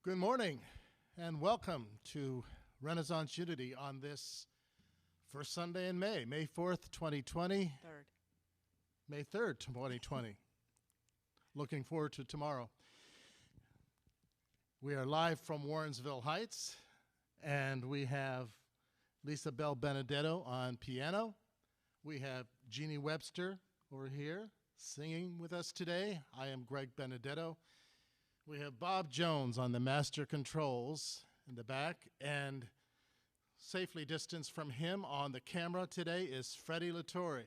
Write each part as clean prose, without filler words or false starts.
Good morning and welcome to Renaissance Unity on this first Sunday in May, May 4th, 2020. May 3rd, 2020. Looking forward to tomorrow. We are live from Warrensville Heights, and we have Lisa Bell Benedetto on piano. We have Jeannie Webster over here singing with us today. I am Greg Benedetto. We have Bob Jones on the master controls in the back, and safely distanced from him on the camera today is Freddie Latore.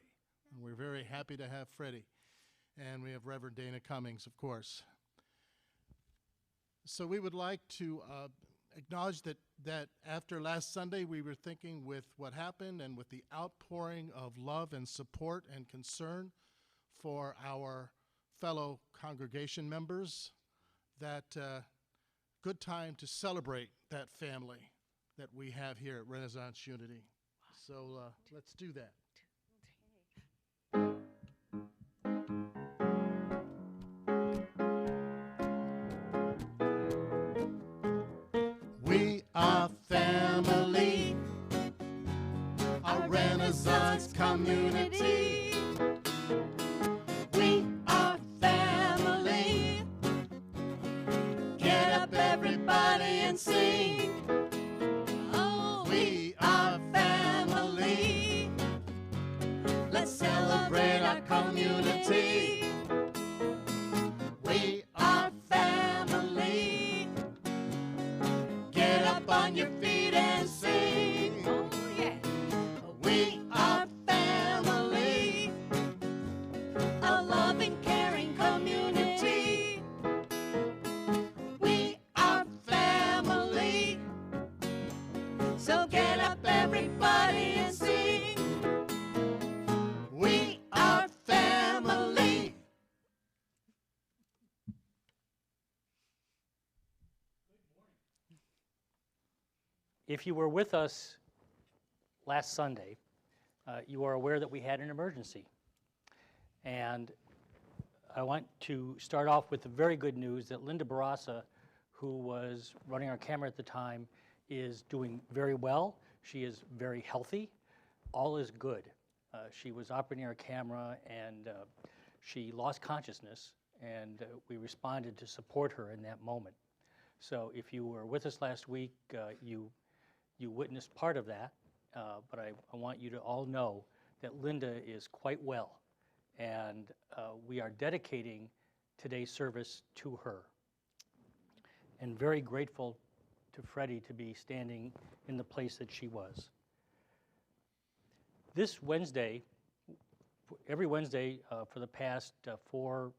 And we're very happy to have Freddie. And we have Reverend Dana Cummings, of course. So we would like to acknowledge that after last Sunday, we were thinking with what happened and with the outpouring of love and support and concern for our fellow congregation members, that good time to celebrate that family that we have here at Renaissance Unity. So let's do that. We are family, a Renaissance community. We are family. Get up, everybody, and sing. Oh, we are family. Let's celebrate our community. We are family. Get up on your feet and sing. Oh, yeah. We are family. A loving, caring community. We are family. So get up, everybody, and sing. We are family. If you were with us last Sunday, you are aware that we had an emergency. And I want to start off with the very good news that Linda Barassa, who was running our camera at the time, is doing very well. She is very healthy. All is good. She was operating our camera, and she lost consciousness, and we responded to support her in that moment. So if you were with us last week, you witnessed part of that, but I want you to all know that Linda is quite well, and we are dedicating today's service to her. And very grateful to Freddie to be standing in the place that she was. This Wednesday, every Wednesday for the past 4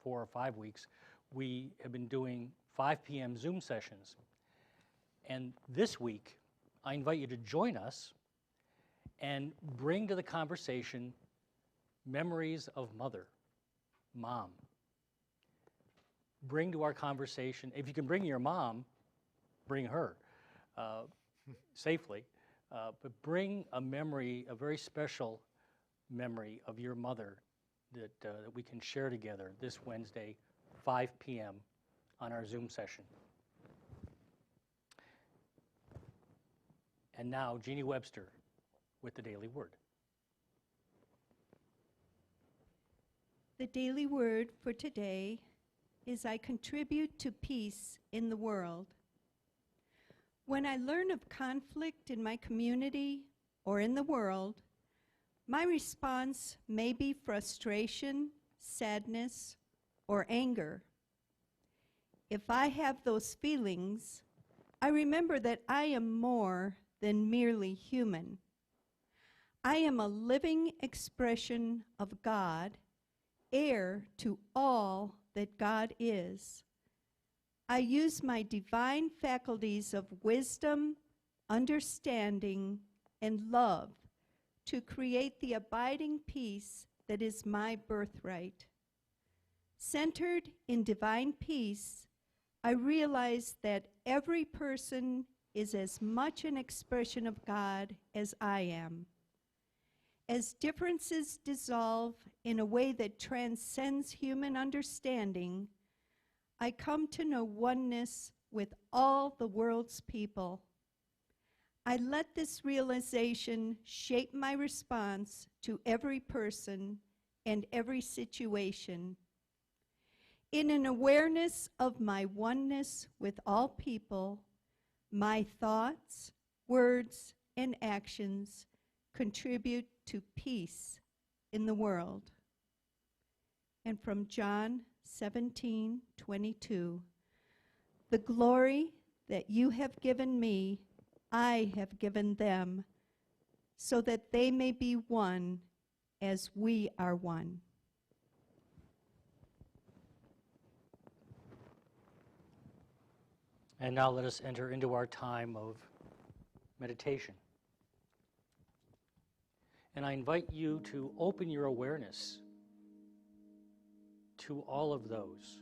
or 5 weeks, we have been doing 5 p.m. Zoom sessions. And this week, I invite you to join us and bring to the conversation memories of mother, mom. Bring to our conversation, if you can bring your mom, bring her safely, but bring a memory, a very special memory of your mother that we can share together this Wednesday, 5 p.m. on our Zoom session. And now, Jeannie Webster with the Daily Word. The daily word for today is I contribute to peace in the world. When I learn of conflict in my community or in the world, my response may be frustration, sadness, or anger. If I have those feelings, I remember that I am more than merely human. I am a living expression of God, heir to all that God is. I use my divine faculties of wisdom, understanding, and love to create the abiding peace that is my birthright. Centered in divine peace, I realize that every person is as much an expression of God as I am. As differences dissolve in a way that transcends human understanding, I come to know oneness with all the world's people. I let this realization shape my response to every person and every situation. In an awareness of my oneness with all people, my thoughts, words, and actions contribute to peace in the world. And from John 17:22, the glory that you have given me, I have given them, so that they may be one as we are one. And now let us enter into our time of meditation. And I invite you to open your awareness to all of those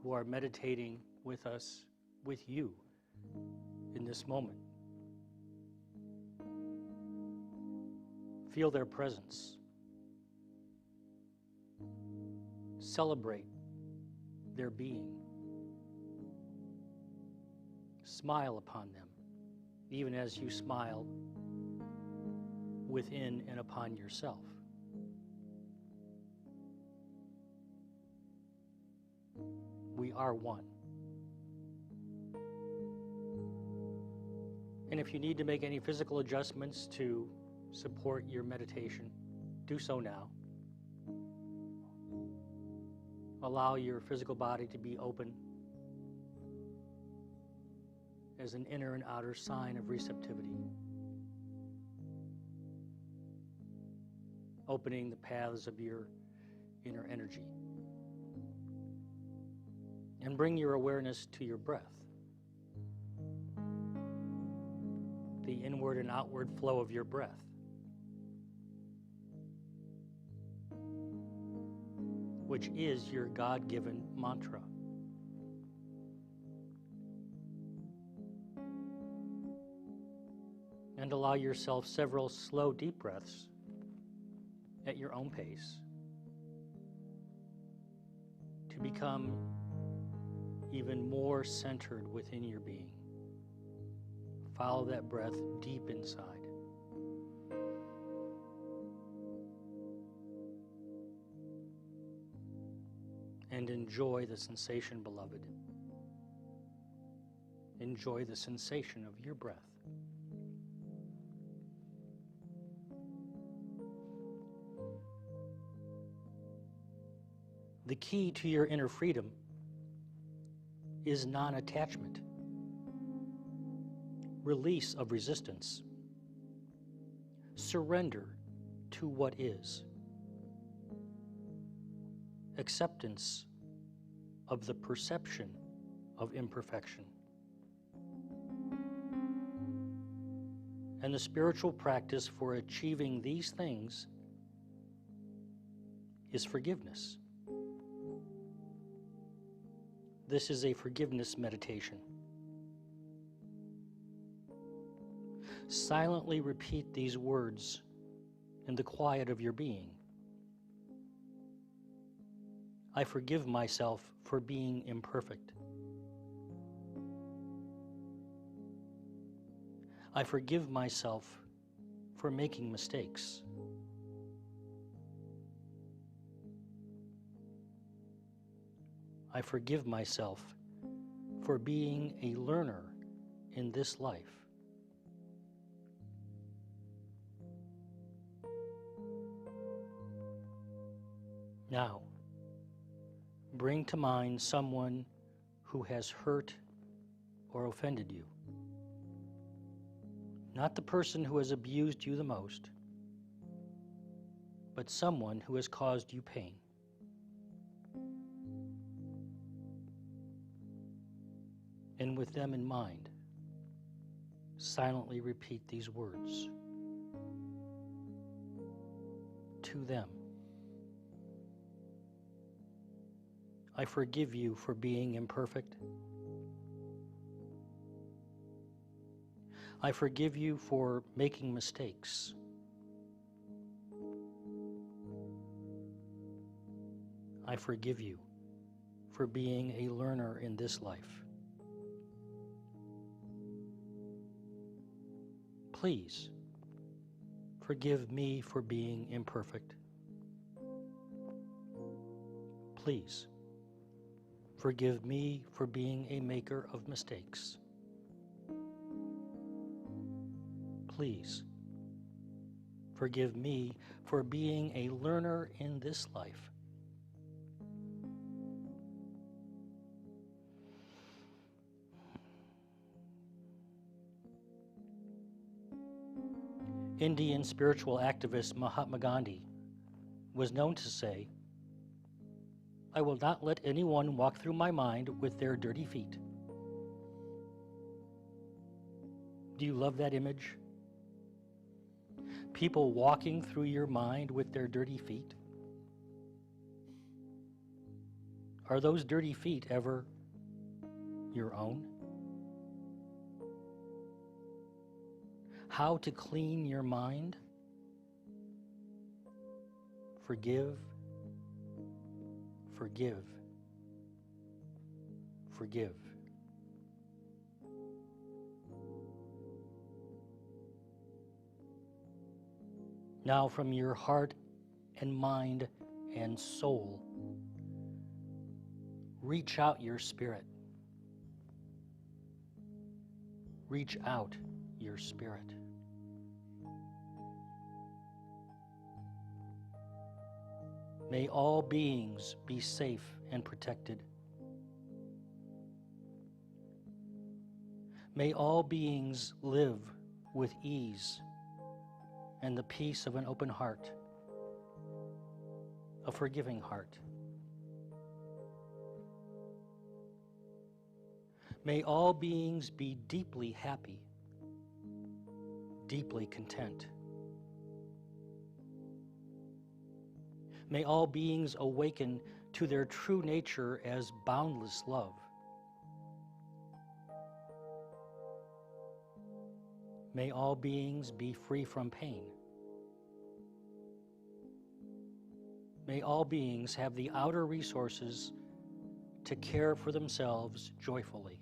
who are meditating with us, with you, in this moment. Feel their presence. Celebrate their being. Smile upon them, even as you smile within and upon yourself. We are one. And if you need to make any physical adjustments to support your meditation, do so now. Allow your physical body to be open as an inner and outer sign of receptivity. Opening the paths of your inner energy. And bring your awareness to your breath. The inward and outward flow of your breath. Which is your God-given mantra. And allow yourself several slow, deep breaths at your own pace to become even more centered within your being. Follow that breath deep inside. And enjoy the sensation, beloved. Enjoy the sensation of your breath. The key to your inner freedom is non-attachment, release of resistance, surrender to what is, acceptance of the perception of imperfection. And the spiritual practice for achieving these things is forgiveness. This is a forgiveness meditation. Silently repeat these words in the quiet of your being. I forgive myself for being imperfect. I forgive myself for making mistakes. I forgive myself for being a learner in this life. Now, bring to mind someone who has hurt or offended you. Not the person who has abused you the most, but someone who has caused you pain. And with them in mind, silently repeat these words to them. I forgive you for being imperfect. I forgive you for making mistakes. I forgive you for being a learner in this life. Please forgive me for being imperfect. Please forgive me for being a maker of mistakes. Please forgive me for being a learner in this life. Indian spiritual activist Mahatma Gandhi was known to say, "I will not let anyone walk through my mind with their dirty feet." Do you love that image? People walking through your mind with their dirty feet? Are those dirty feet ever your own? How to clean your mind? Forgive, forgive, forgive. Now from your heart and mind and soul, reach out your spirit. Reach out your spirit. May all beings be safe and protected. May all beings live with ease and the peace of an open heart, a forgiving heart. May all beings be deeply happy, deeply content. May all beings awaken to their true nature as boundless love. May all beings be free from pain. May all beings have the outer resources to care for themselves joyfully.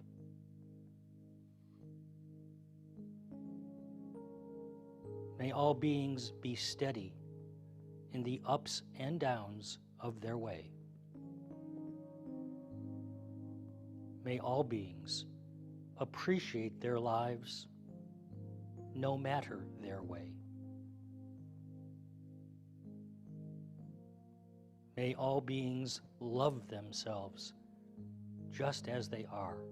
May all beings be steady in the ups and downs of their way. May all beings appreciate their lives no matter their way. May all beings love themselves just as they are,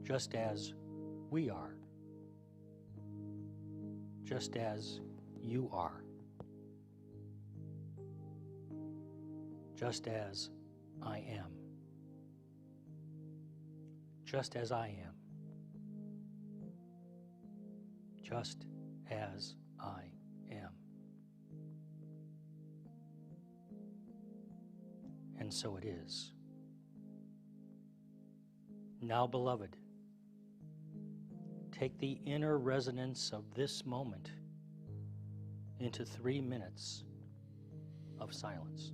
just as we are, just as you are, just as I am, just as I am, just as I am. And so it is. Now, beloved, take the inner resonance of this moment into 3 minutes of silence.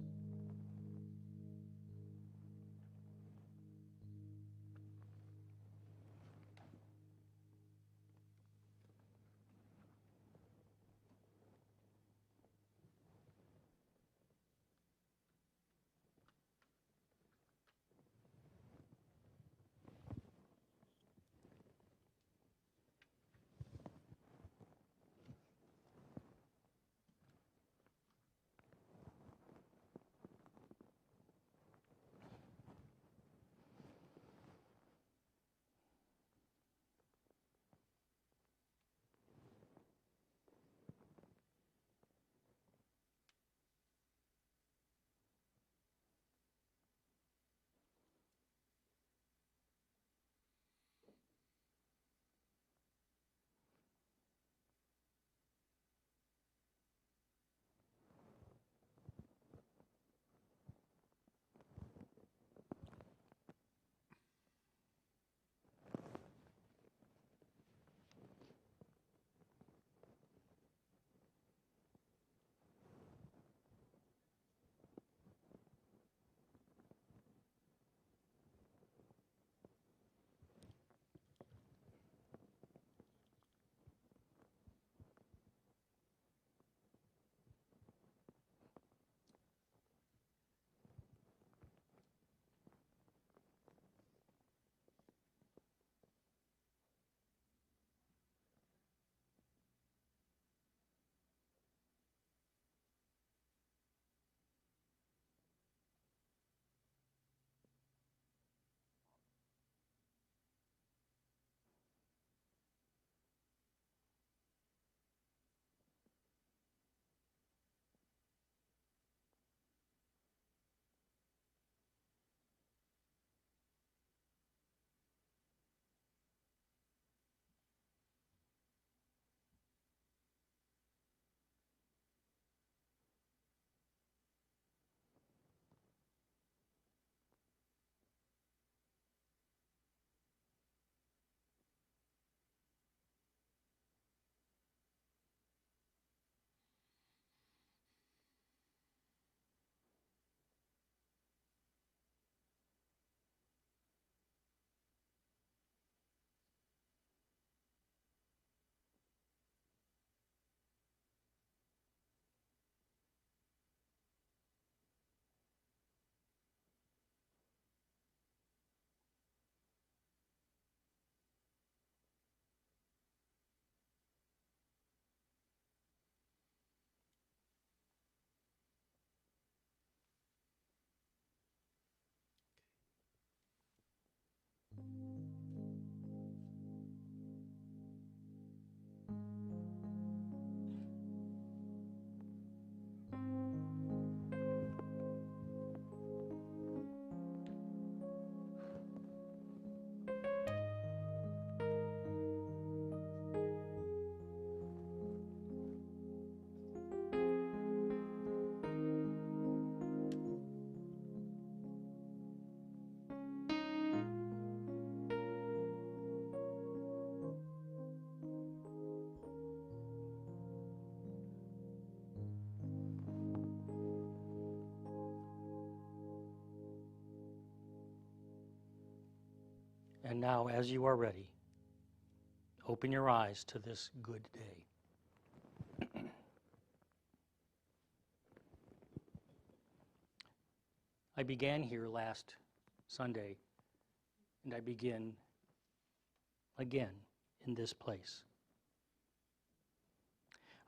now, as you are ready, open your eyes to this good day. I began here last Sunday, and I begin again in this place.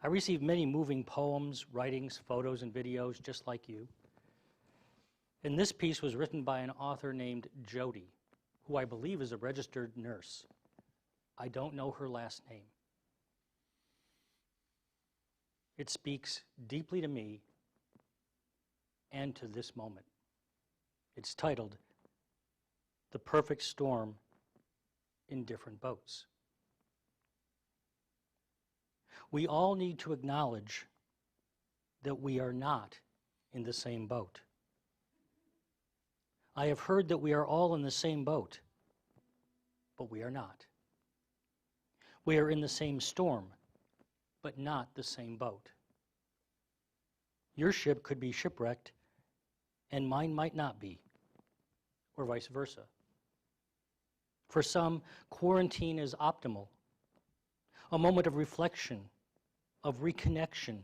I received many moving poems, writings, photos, and videos just like you. And this piece was written by an author named Jody, who I believe is a registered nurse. I don't know her last name. It speaks deeply to me and to this moment. It's titled, "The Perfect Storm in Different Boats." We all need to acknowledge that we are not in the same boat. I have heard that we are all in the same boat, but we are not. We are in the same storm, but not the same boat. Your ship could be shipwrecked, and mine might not be, or vice versa. For some, quarantine is optimal, a moment of reflection, of reconnection,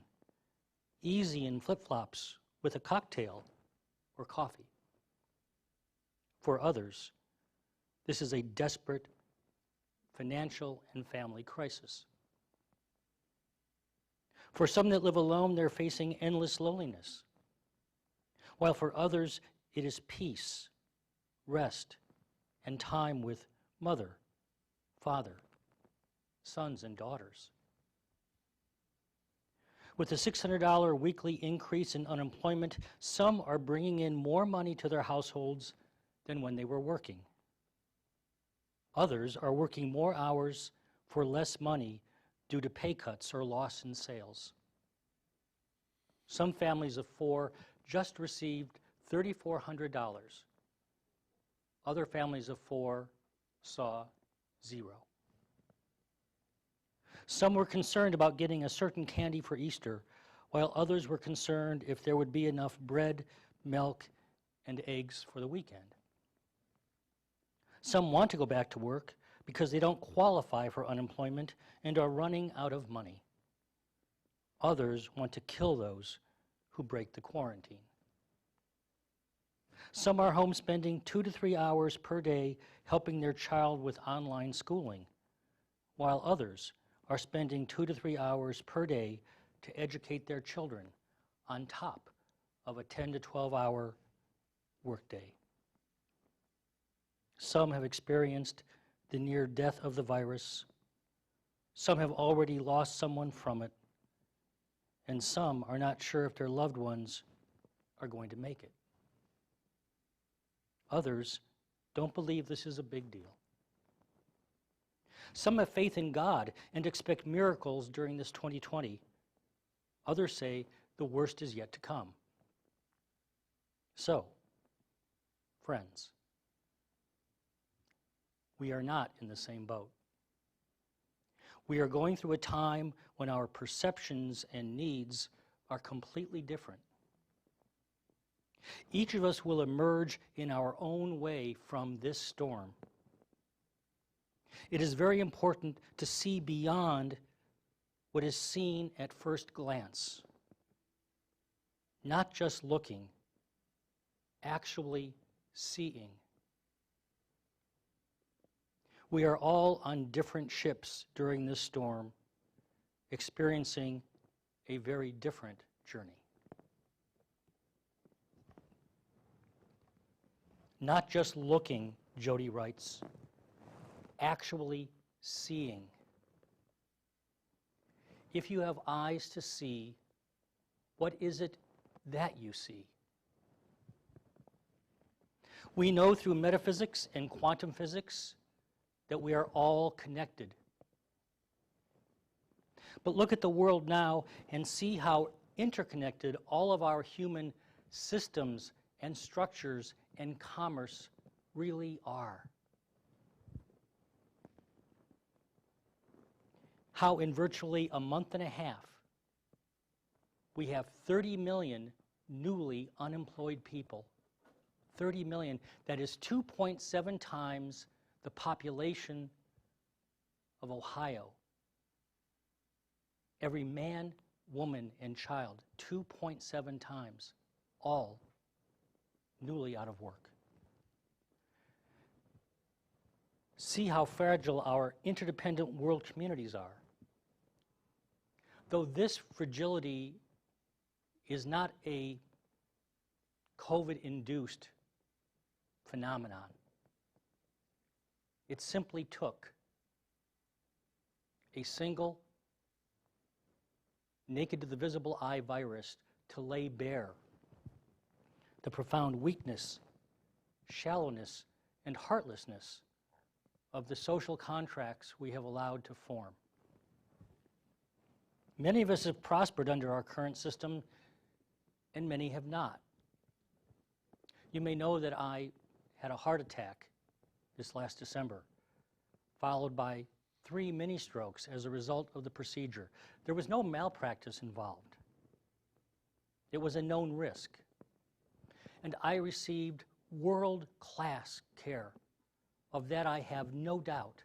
easy in flip-flops with a cocktail or coffee. For others, this is a desperate financial and family crisis. For some that live alone, they're facing endless loneliness, while for others, it is peace, rest, and time with mother, father, sons, and daughters. With the $600 weekly increase in unemployment, some are bringing in more money to their households than when they were working. Others are working more hours for less money due to pay cuts or loss in sales. Some families of four just received $3,400. Other families of four saw zero. Some were concerned about getting a certain candy for Easter, while others were concerned if there would be enough bread, milk, and eggs for the weekend. Some want to go back to work because they don't qualify for unemployment and are running out of money. Others want to kill those who break the quarantine. Some are home spending 2 to 3 hours per day helping their child with online schooling, while others are spending 2 to 3 hours per day to educate their children on top of a 10 to 12-hour workday. Some have experienced the near death of the virus. Some have already lost someone from it. And some are not sure if their loved ones are going to make it. Others don't believe this is a big deal. Some have faith in God and expect miracles during this 2020. Others say the worst is yet to come. So, friends, we are not in the same boat. We are going through a time when our perceptions and needs are completely different. Each of us will emerge in our own way from this storm. It is very important to see beyond what is seen at first glance. Not just looking, actually seeing. We are all on different ships during this storm, experiencing a very different journey. Not just looking, Jody writes, actually seeing. If you have eyes to see, what is it that you see? We know through metaphysics and quantum physics that we are all connected. But look at the world now and see how interconnected all of our human systems and structures and commerce really are. How in virtually a month and a half, we have 30 million newly unemployed people. 30 million. That is 2.7 times the population of Ohio, every man, woman, and child, 2.7 times, all newly out of work. See how fragile our interdependent world communities are. Though this fragility is not a COVID-induced phenomenon, it simply took a single, naked to the visible eye virus to lay bare the profound weakness, shallowness, and heartlessness of the social contracts we have allowed to form. Many of us have prospered under our current system, and many have not. You may know that I had a heart attack this last December, followed by 3 mini strokes as a result of the procedure. There was no malpractice involved. It was a known risk. And I received world-class care. Of that I have no doubt.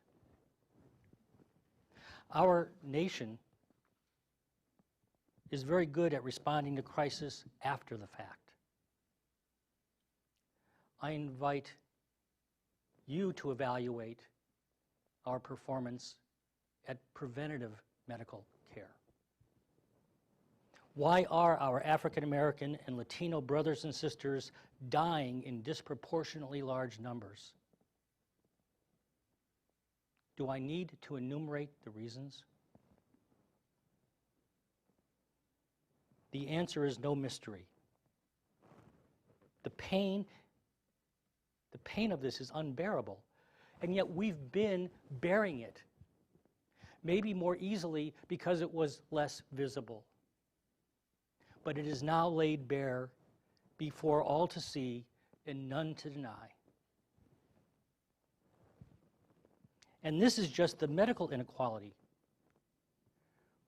Our nation is very good at responding to crisis after the fact. I invite you to evaluate our performance at preventative medical care. Why are our African American and Latino brothers and sisters dying in disproportionately large numbers? Do I need to enumerate the reasons? The answer is no mystery. The pain of this is unbearable, and yet we've been bearing it, maybe more easily because it was less visible. But it is now laid bare before all to see and none to deny. And this is just the medical inequality.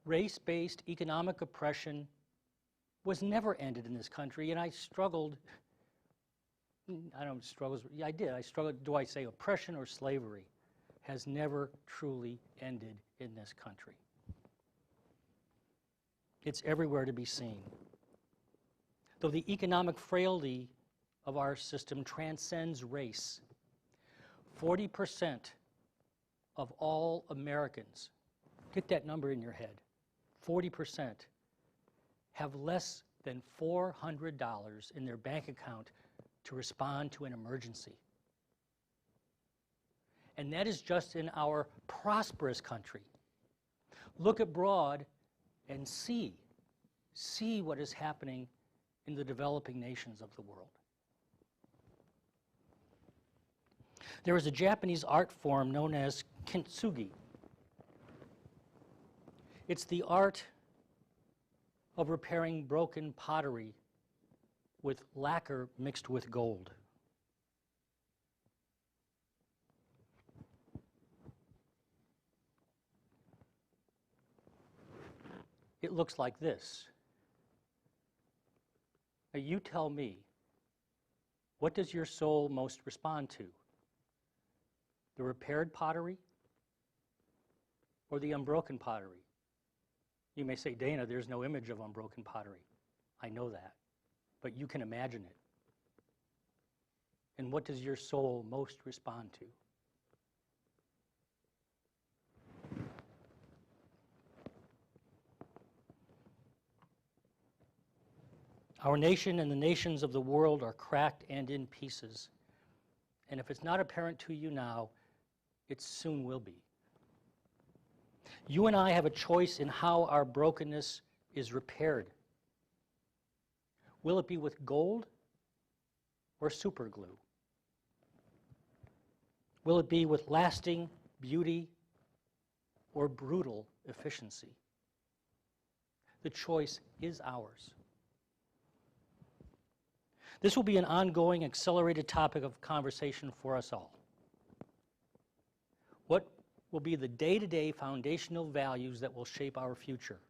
Race-based economic oppression was never ended in this country, and I struggled. I don't struggle. Yeah, I did. I struggled. Do I say oppression or slavery has never truly ended in this country? It's everywhere to be seen. Though the economic frailty of our system transcends race, 40% of all Americans, get that number in your head, 40% have less than $400 in their bank account to respond to an emergency. And that is just in our prosperous country. Look abroad and see what is happening in the developing nations of the world. There is a Japanese art form known as kintsugi. It's the art of repairing broken pottery with lacquer mixed with gold. It looks like this. Now you tell me, what does your soul most respond to? The repaired pottery or the unbroken pottery? You may say, Dana, there's no image of unbroken pottery. I know that, but you can imagine it. And what does your soul most respond to? Our nation and the nations of the world are cracked and in pieces. And if it's not apparent to you now, it soon will be. You and I have a choice in how our brokenness is repaired. Will it be with gold or super glue? Will it be with lasting beauty or brutal efficiency? The choice is ours. This will be an ongoing, accelerated topic of conversation for us all. What will be the day-to-day foundational values that will shape our future?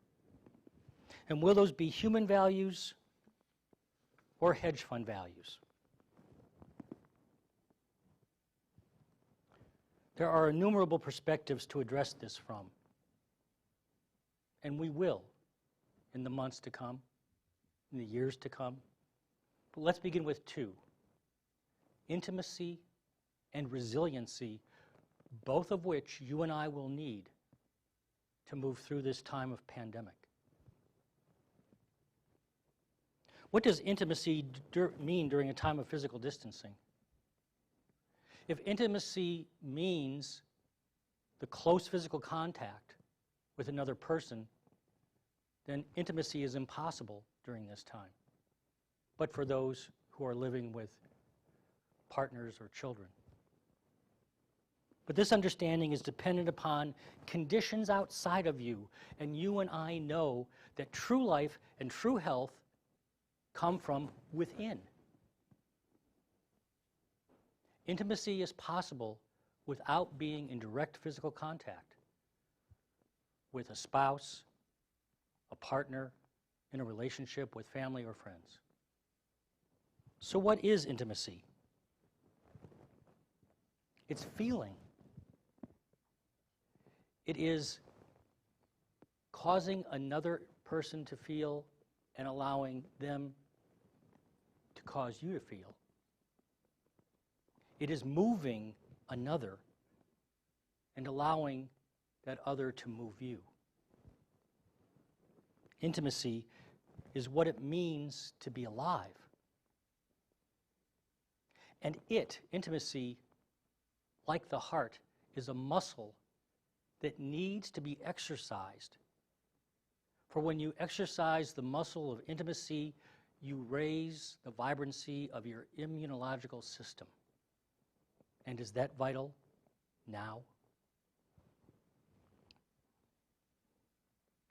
And will those be human values or hedge fund values? There are innumerable perspectives to address this from, and we will in the months to come, in the years to come. But let's begin with two: intimacy and resiliency, both of which you and I will need to move through this time of pandemic. What does intimacy mean during a time of physical distancing? If intimacy means the close physical contact with another person, then intimacy is impossible during this time, but for those who are living with partners or children. But this understanding is dependent upon conditions outside of you, and you and I know that true life and true health come from within. Intimacy is possible without being in direct physical contact with a spouse, a partner, in a relationship with family or friends. So what is intimacy? It's feeling. It is causing another person to feel and allowing them to cause you to feel. It is moving another and allowing that other to move you. Intimacy is what it means to be alive. And intimacy, like the heart, is a muscle that needs to be exercised. For when you exercise the muscle of intimacy, you raise the vibrancy of your immunological system. And is that vital now?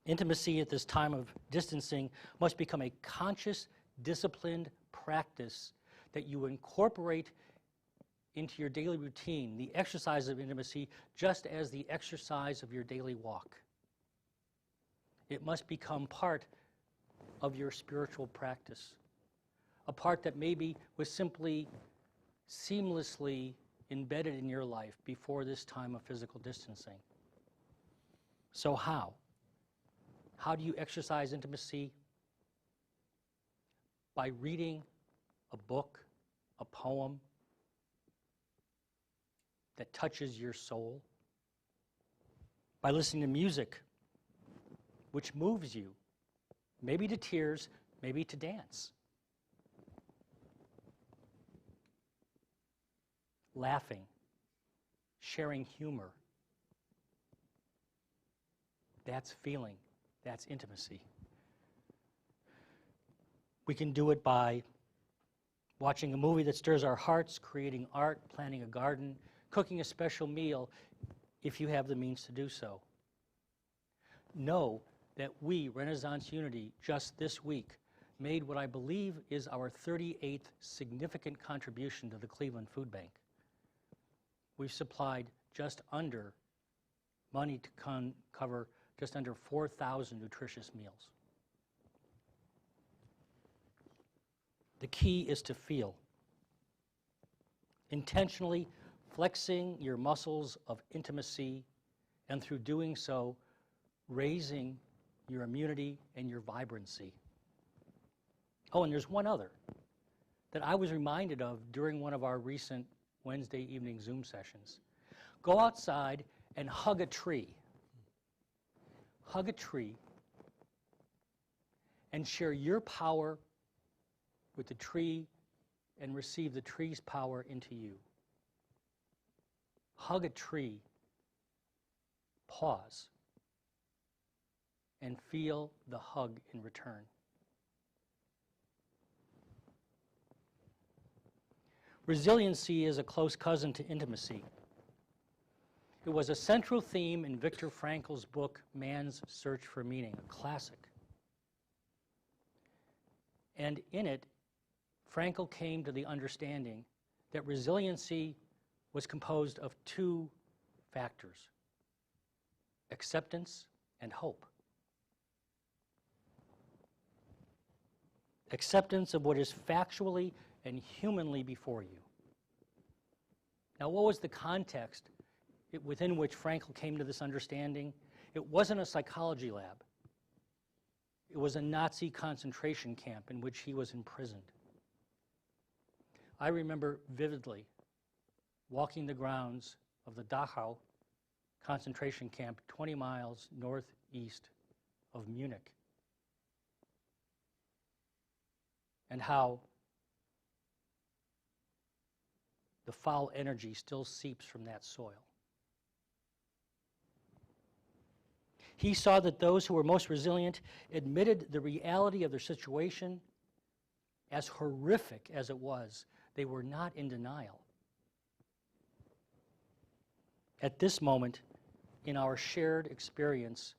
Intimacy at this time of distancing must become a conscious, disciplined practice that you incorporate into your daily routine, the exercise of intimacy, just as the exercise of your daily walk. It must become part of your spiritual practice, a part that maybe was simply seamlessly embedded in your life before this time of physical distancing. So how? How do you exercise intimacy? By reading a book, a poem that touches your soul. By listening to music which moves you, maybe to tears, maybe to dance. Laughing, sharing humor. That's feeling. That's intimacy. We can do it by watching a movie that stirs our hearts, creating art, planting a garden, cooking a special meal, if you have the means to do so. Know that we, Renaissance Unity, just this week, made what I believe is our 38th significant contribution to the Cleveland Food Bank. We've supplied just under money to cover just under 4,000 nutritious meals. The key is to feel. Intentionally flexing your muscles of intimacy, and through doing so, raising your immunity and your vibrancy. Oh, and there's one other that I was reminded of during one of our recent Wednesday evening Zoom sessions. Go outside and hug a tree. Hug a tree and share your power with the tree and receive the tree's power into you. Hug a tree, pause, and feel the hug in return. Resiliency is a close cousin to intimacy. It was a central theme in Viktor Frankl's book, Man's Search for Meaning, a classic. And in it, Frankl came to the understanding that resiliency was composed of two factors: acceptance and hope. Acceptance of what is factually and humanly before you. Now, what was the context within which Frankl came to this understanding, it wasn't a psychology lab. It was a Nazi concentration camp in which he was imprisoned. I remember vividly walking the grounds of the Dachau concentration camp 20 miles northeast of Munich, and how the foul energy still seeps from that soil. He saw that those who were most resilient admitted the reality of their situation, as horrific as it was. They were not in denial. At this moment in our shared experience,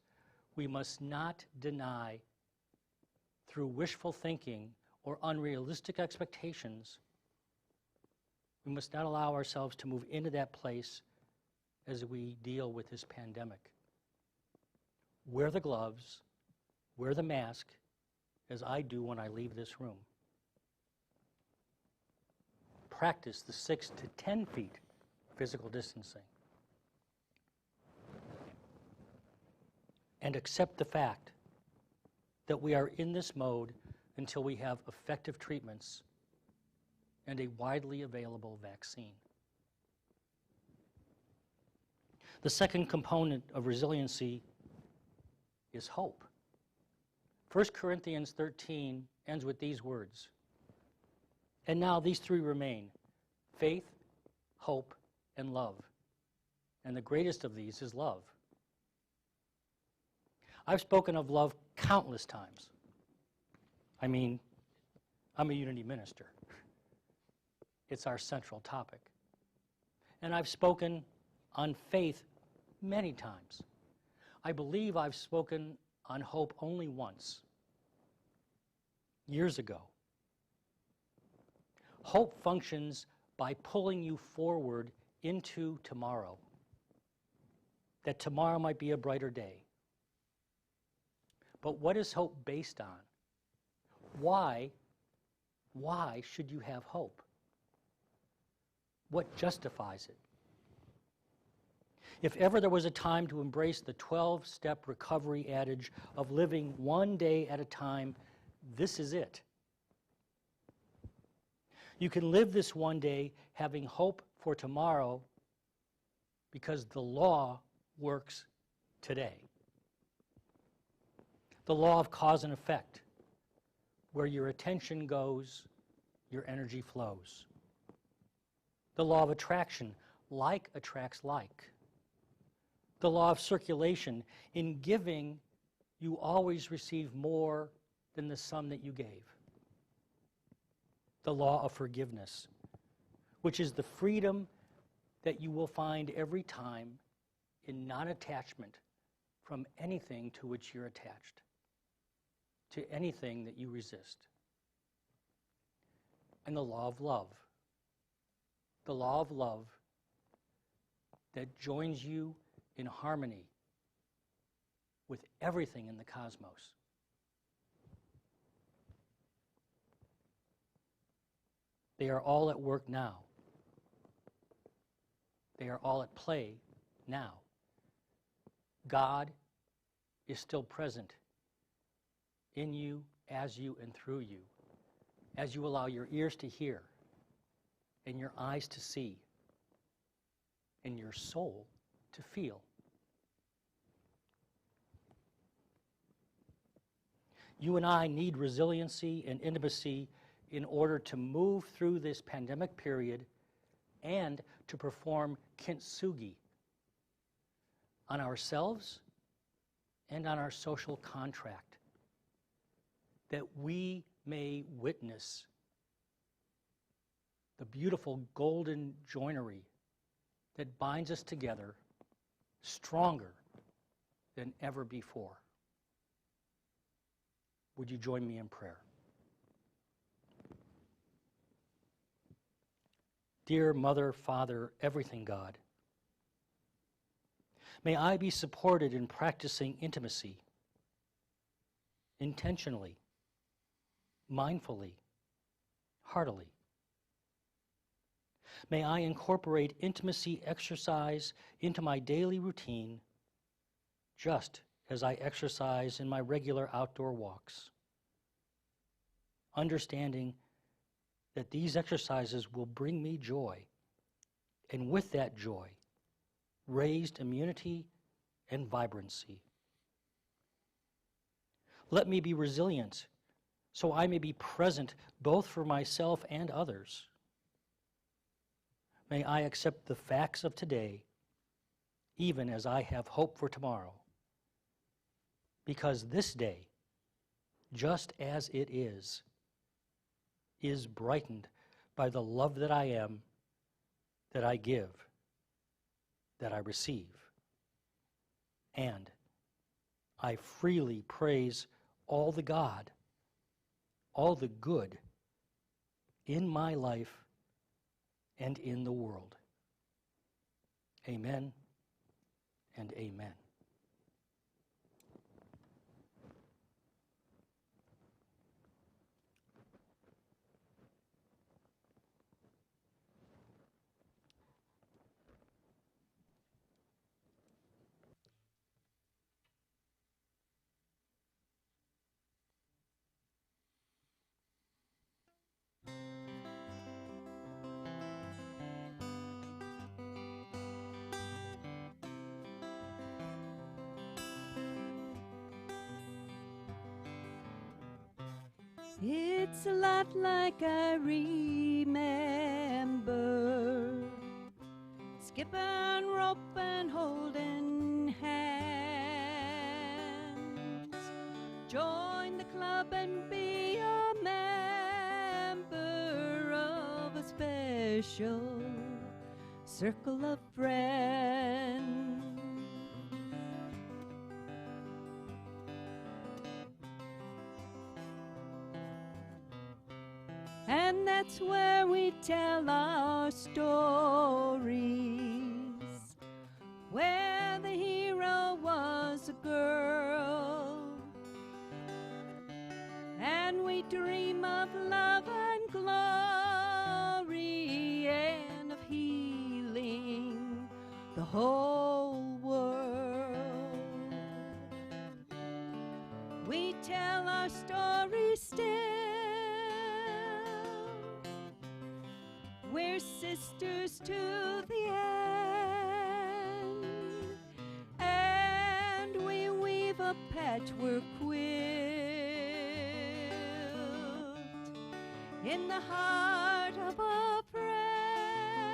we must not deny through wishful thinking or unrealistic expectations. We must not allow ourselves to move into that place as we deal with this pandemic. Wear the gloves, wear the mask, as I do when I leave this room. Practice the 6 to 10 feet physical distancing. And accept the fact that we are in this mode until we have effective treatments and a widely available vaccine. The second component of resiliency is hope. 1 Corinthians 13 ends with these words. And now these three remain: faith, hope, and love. And the greatest of these is love. I've spoken of love countless times. I mean, I'm a Unity minister. It's our central topic. And I've spoken on faith many times. I believe I've spoken on hope only once, years ago. Hope functions by pulling you forward into tomorrow, that tomorrow might be a brighter day. But what is hope based on? Why should you have hope? What justifies it? If ever there was a time to embrace the 12-step recovery adage of living one day at a time, this is it. You can live this one day having hope for tomorrow because the law works today. The law of cause and effect. Where your attention goes, your energy flows. The law of attraction. Like attracts like. The law of circulation. In giving, you always receive more than the sum that you gave. The law of forgiveness, which is the freedom that you will find every time in non-attachment from anything to which you're attached, to anything that you resist. And the law of love. The law of love that joins you in harmony with everything in the cosmos. They are all at work now. They are all at play now. God is still present in you, as you, and through you, as you allow your ears to hear, and your eyes to see, and your soul to feel. You and I need resiliency and intimacy in order to move through this pandemic period and to perform kintsugi on ourselves and on our social contract, that we may witness the beautiful golden joinery that binds us together stronger than ever before. Would you join me in prayer? Dear Mother, Father, everything God, may I be supported in practicing intimacy, intentionally, mindfully, heartily. May I incorporate intimacy exercise into my daily routine, just as I exercise in my regular outdoor walks, understanding that these exercises will bring me joy, and with that joy, raised immunity and vibrancy. Let me be resilient so I may be present both for myself and others. May I accept the facts of today, even as I have hope for tomorrow, because this day, just as it is brightened by the love that I am, that I give, that I receive. And I freely praise all the God, all the good in my life and in the world. Amen and amen. It's a lot like I remember, skipping rope and holding hands. Join the club and be a member of a special circle of friends. And that's where we tell our stories, where the hero was a girl, and we dream of love and glory and of healing the whole world. We tell our stories still. We're sisters to the end, and we weave a patchwork quilt in the heart of a friend,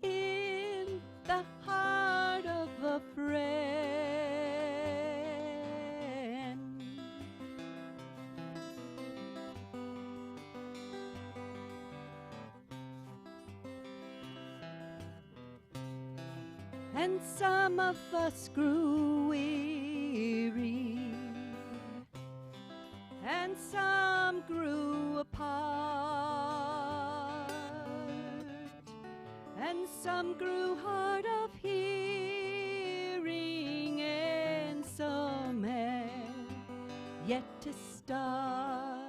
in the heart of a friend. And some of us grew weary, and some grew apart, and some grew hard of hearing, and some have yet to start.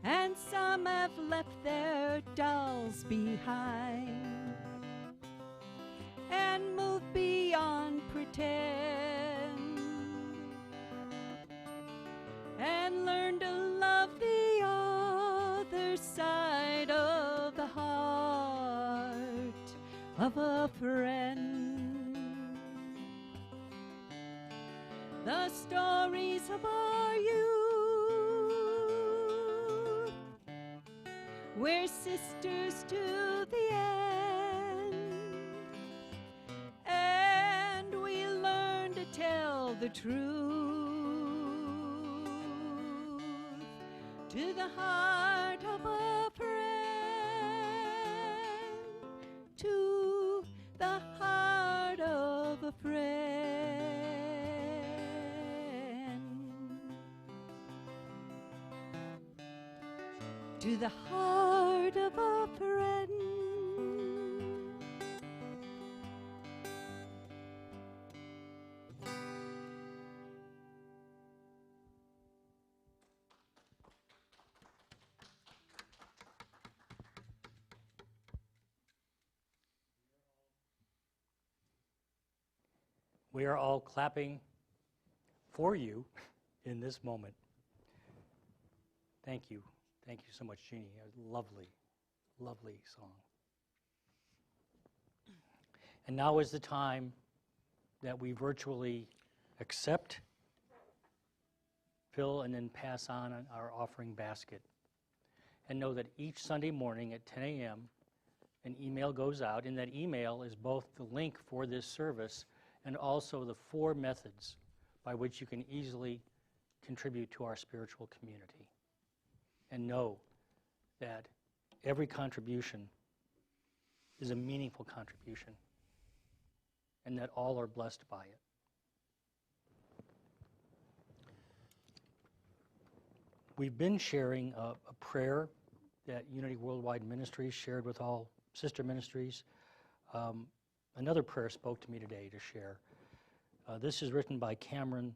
And some have left their dolls behind and moved beyond pretend and learned to love the other side of the heart of a friend. The stories of our youth, we're sisters to the end, and we learn to tell the truth to the heart of a friend, to the heart of a friend. To the heart of a friend. We are all clapping for you in this moment. Thank you. Thank you so much, Jeannie. A lovely, lovely song. And now is the time that we virtually accept, fill, and then pass on our offering basket. And know that each Sunday morning at 10 a.m., an email goes out, and that email is both the link for this service and also the 4 methods by which you can easily contribute to our spiritual community. And know that every contribution is a meaningful contribution, and that all are blessed by it. We've been sharing a prayer that Unity Worldwide Ministries shared with all sister ministries. Another prayer spoke to me today to share. This is written by Cameron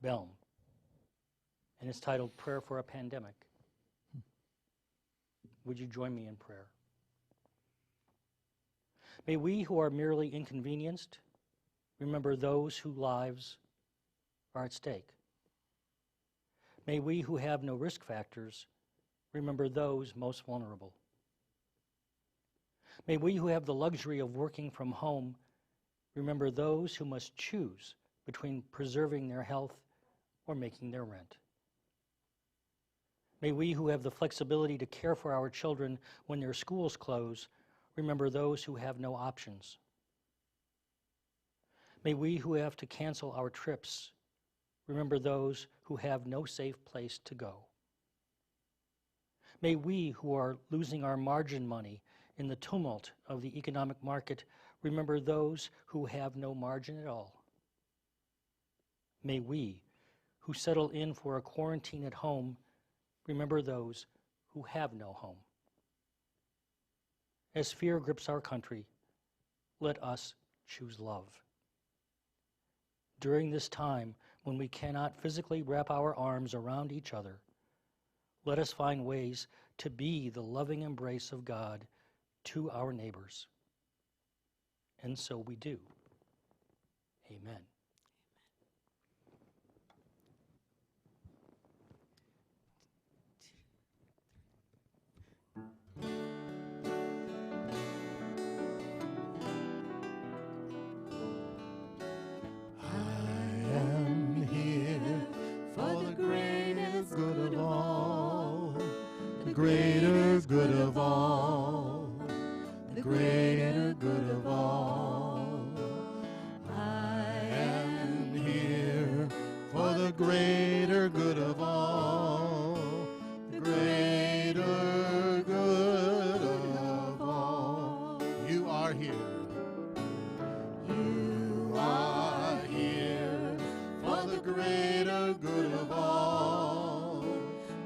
Belm, and it's titled Prayer for a Pandemic. Would you join me in prayer? May we who are merely inconvenienced remember those whose lives are at stake. May we who have no risk factors remember those most vulnerable. May we who have the luxury of working from home remember those who must choose between preserving their health or making their rent. May we who have the flexibility to care for our children when their schools close remember those who have no options. May we who have to cancel our trips remember those who have no safe place to go. May we who are losing our margin money in the tumult of the economic market remember those who have no margin at all. May we who settle in for a quarantine at home remember those who have no home. As fear grips our country, let us choose love. During this time when we cannot physically wrap our arms around each other, let us find ways to be the loving embrace of God to our neighbors. And so we do. Amen. I am here for the greater good of all, the greater good of all, the greater good of all. I am here for the greater good of all, the greater good of all. You are here. You are here for the greater good of all,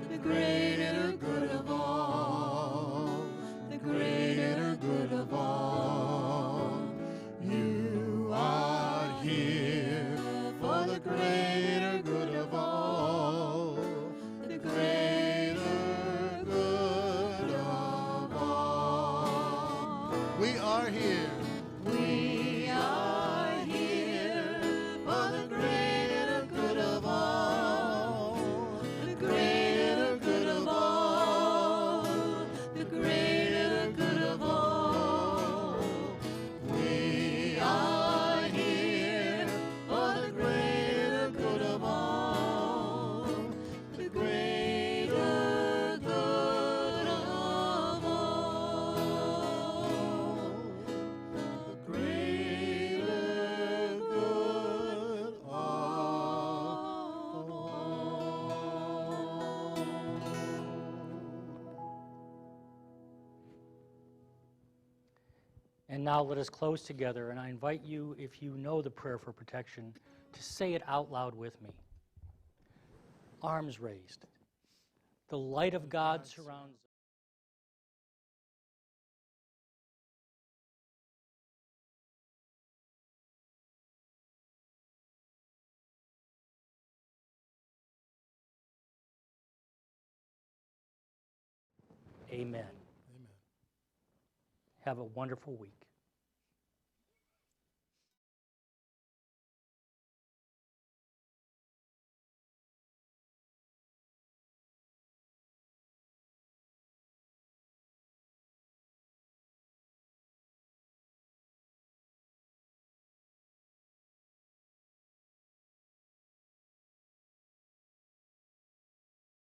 the greater good of all, the greater good of all. You are here for the greater good of all, the greater good of all. We are here. We are here for the greater good of all, the greater good of all, the greater good of all. We are here for the greater good of all, the greater good of all. The greater good of all. And now let us close together, and I invite you, if you know the prayer for protection, to say it out loud with me. Arms raised. The light of God surrounds us. Amen. Amen. Have a wonderful week.